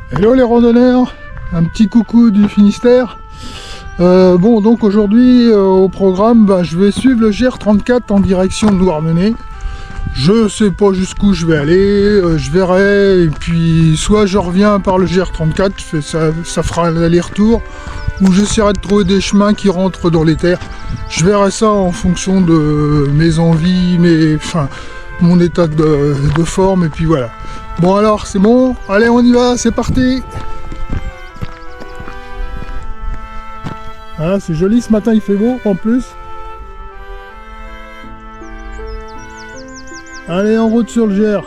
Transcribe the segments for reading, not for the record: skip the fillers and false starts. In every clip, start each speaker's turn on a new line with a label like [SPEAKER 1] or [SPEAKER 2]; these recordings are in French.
[SPEAKER 1] Hello les randonneurs, un petit coucou du Finistère. Bon, donc aujourd'hui au programme, je vais suivre le GR34 en direction de Douarnenez. Je sais pas jusqu'où je vais aller, je verrai, et puis soit je reviens par le GR34, ça fera l'aller-retour, ou j'essaierai de trouver des chemins qui rentrent dans les terres. Je verrai ça en fonction de mes envies, mon état de forme, et puis voilà. Bon alors, c'est bon, allez on y va, c'est parti. Voilà, c'est joli ce matin, il fait beau en plus. Allez, en route sur le GR.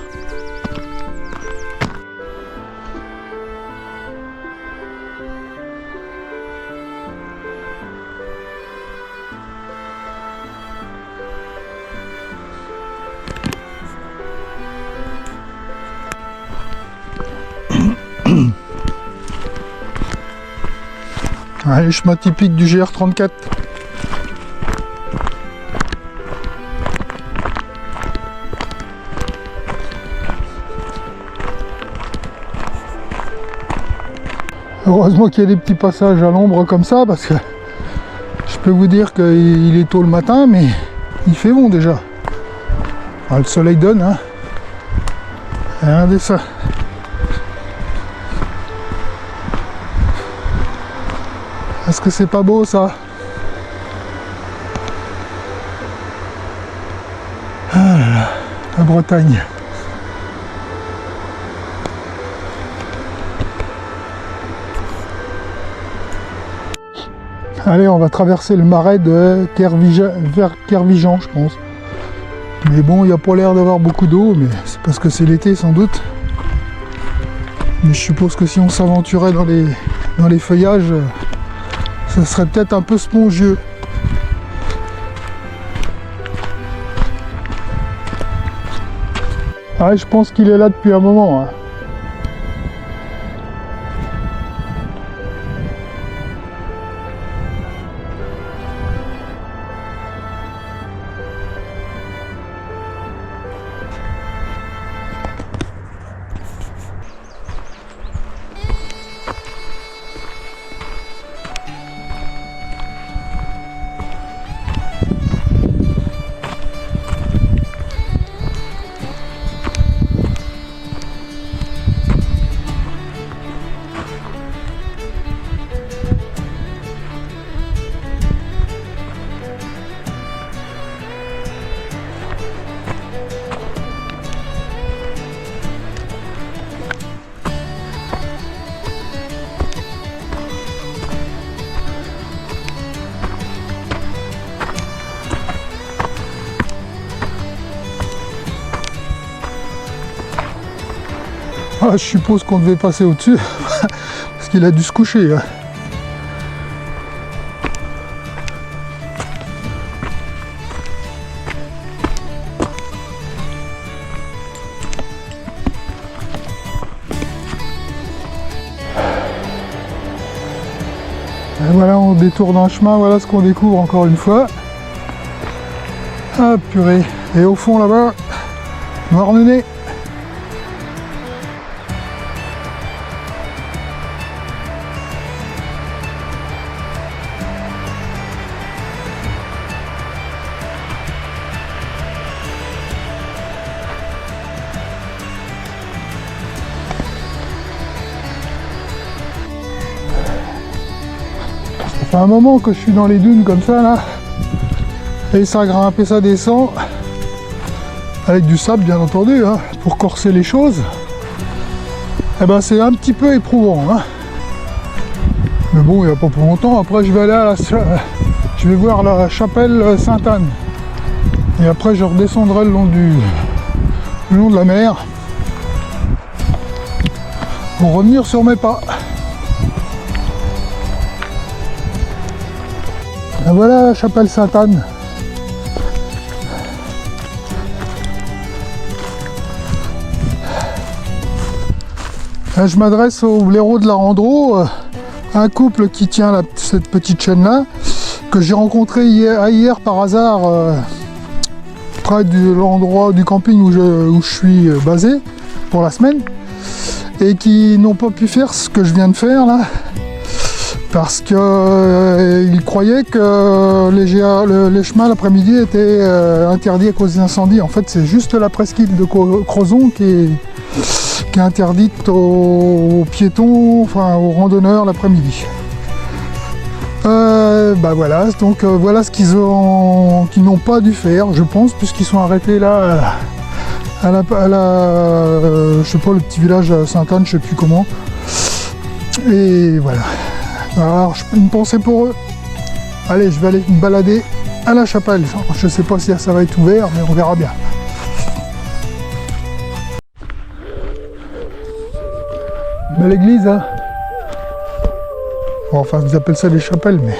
[SPEAKER 1] Allez, chemin typique du GR34. Heureusement qu'il y a des petits passages à l'ombre comme ça, parce que je peux vous dire qu'il est tôt le matin, mais il fait bon déjà. Ah, le soleil donne, hein. Regardez ça. Est-ce que c'est pas beau ça? Ah là là, la Bretagne. Allez, on va traverser le marais de vers Kervigan, je pense. Mais bon, il n'y a pas l'air d'avoir beaucoup d'eau, mais c'est parce que c'est l'été sans doute. Mais je suppose que si on s'aventurait dans les feuillages, ça serait peut-être un peu spongieux. Ah, je pense qu'il est là depuis un moment, hein. Ah, je suppose qu'on devait passer au-dessus, parce qu'il a dû se coucher, hein. Et voilà, on détourne un chemin, voilà ce qu'on découvre encore une fois. Ah purée, et au fond là-bas, Douarnenez. Ça fait un moment que je suis dans les dunes comme ça là, et ça grimpe et ça descend, avec du sable bien entendu, hein, pour corser les choses. Et ben c'est un petit peu éprouvant, hein. Mais bon, il n'y a pas pour longtemps. Après je vais aller je vais voir la chapelle Sainte-Anne, et après je redescendrai le long de la mer. pour revenir sur mes pas. Et voilà la chapelle Sainte-Anne. Là, je m'adresse aux blaireaux de la Randro, un couple qui tient cette petite chaîne là, que j'ai rencontré hier par hasard près de l'endroit du camping où je suis basé pour la semaine, et qui n'ont pas pu faire ce que je viens de faire là, parce que ils croyaient que les chemins l'après-midi étaient interdits à cause d'incendie. En fait, c'est juste la presqu'île de Crozon qui est interdite aux piétons, enfin aux randonneurs l'après-midi. Bah voilà, donc voilà ce qu'ils n'ont pas dû faire, je pense, puisqu'ils sont arrêtés là à la je sais pas, le petit village à Sainte-Anne, je sais plus comment. Et voilà. Alors, une pensée pour eux. Allez, je vais aller me balader à la chapelle. Je sais pas si ça va être ouvert, mais on verra bien. Belle église, hein. Bon, enfin, vous appelez ça des chapelles, mais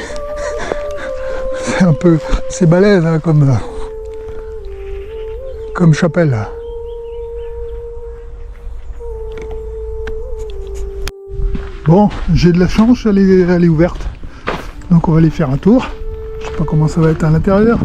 [SPEAKER 1] c'est un peu, c'est balèze hein, comme chapelle. Bon, j'ai de la chance, elle est ouverte, donc on va aller faire un tour. Je sais pas comment ça va être à l'intérieur.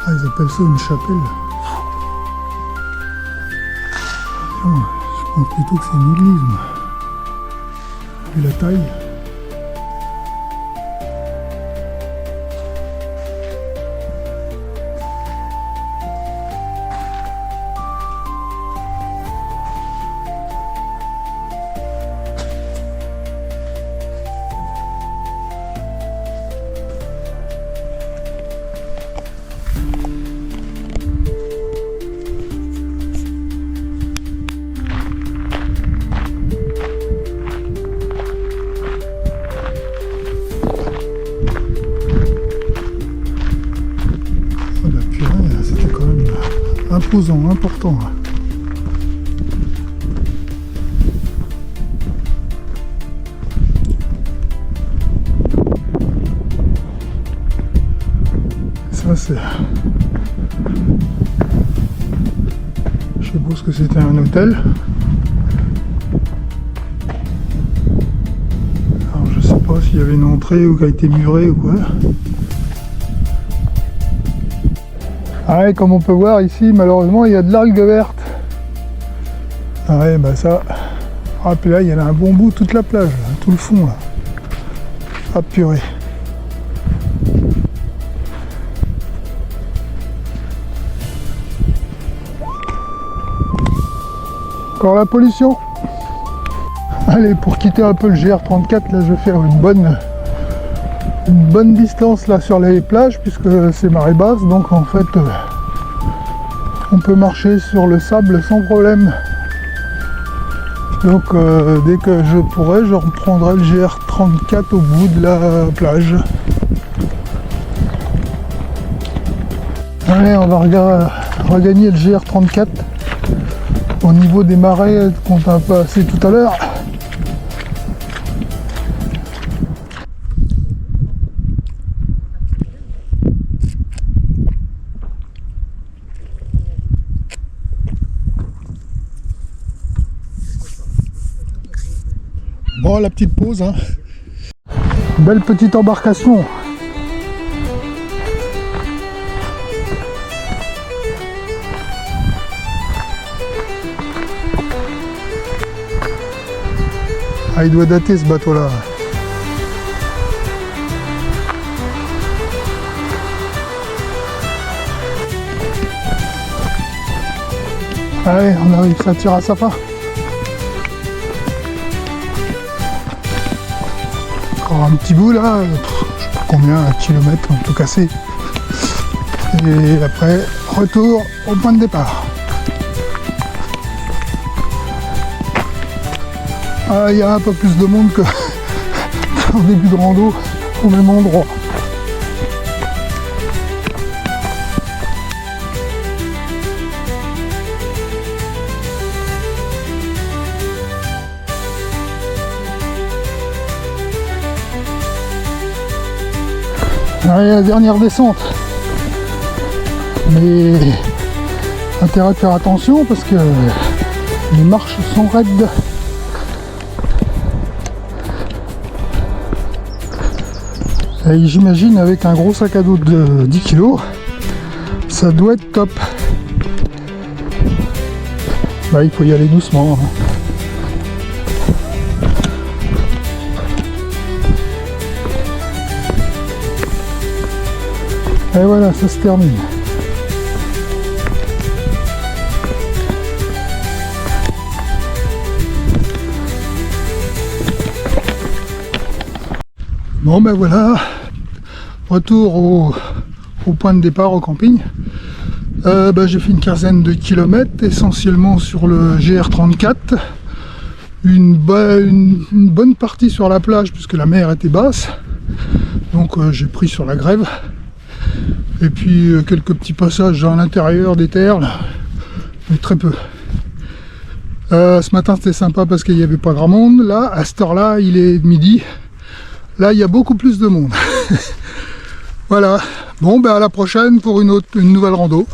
[SPEAKER 1] Ah, ils appellent ça une chapelle. Non, je pense plutôt que c'est une église, moi. Vu la taille. Imposant, important. Ça c'est... Je suppose que c'était un hôtel. Alors je sais pas s'il y avait une entrée ou qui a été murée ou quoi. Ah ouais, comme on peut voir ici, malheureusement, il y a de l'algue verte. Ah ouais, bah ça... Ah, puis là, il y en a un bon bout, toute la plage, là, tout le fond, là. Ah, purée. Encore la pollution. Allez, pour quitter un peu le GR34, là, je vais faire une bonne distance là sur les plages, puisque c'est marée basse, donc en fait on peut marcher sur le sable sans problème. Donc dès que je pourrai, je reprendrai le GR34 au bout de la plage. Allez, on va regagner le GR34 au niveau des marais qu'on a passé tout à l'heure. Bon, la petite pause, hein. Belle petite embarcation. Ah, il doit dater ce bateau-là. Allez, on arrive, ça tire à sa fin. encore un petit bout là, je sais pas combien, un kilomètre, tout cassé. Et après, retour au point de départ. Ah, il y a un peu plus de monde que au début de rando au même endroit. Allez, la dernière descente. Mais intérêt de faire attention parce que les marches sont raides. Et j'imagine avec un gros sac à dos de 10 kg, ça doit être top. Bah, il faut y aller doucement. Et voilà, ça se termine. Bon ben voilà, retour au point de départ au camping. J'ai fait une quinzaine de kilomètres, essentiellement sur le GR34. Une bonne partie sur la plage puisque la mer était basse. Donc j'ai pris sur la grève. Et puis quelques petits passages à l'intérieur des terres, là, mais très peu. Ce matin c'était sympa parce qu'il n'y avait pas grand monde. Là, à cette heure-là, il est midi. Là, il y a beaucoup plus de monde. Voilà. Bon, ben à la prochaine pour une nouvelle rando.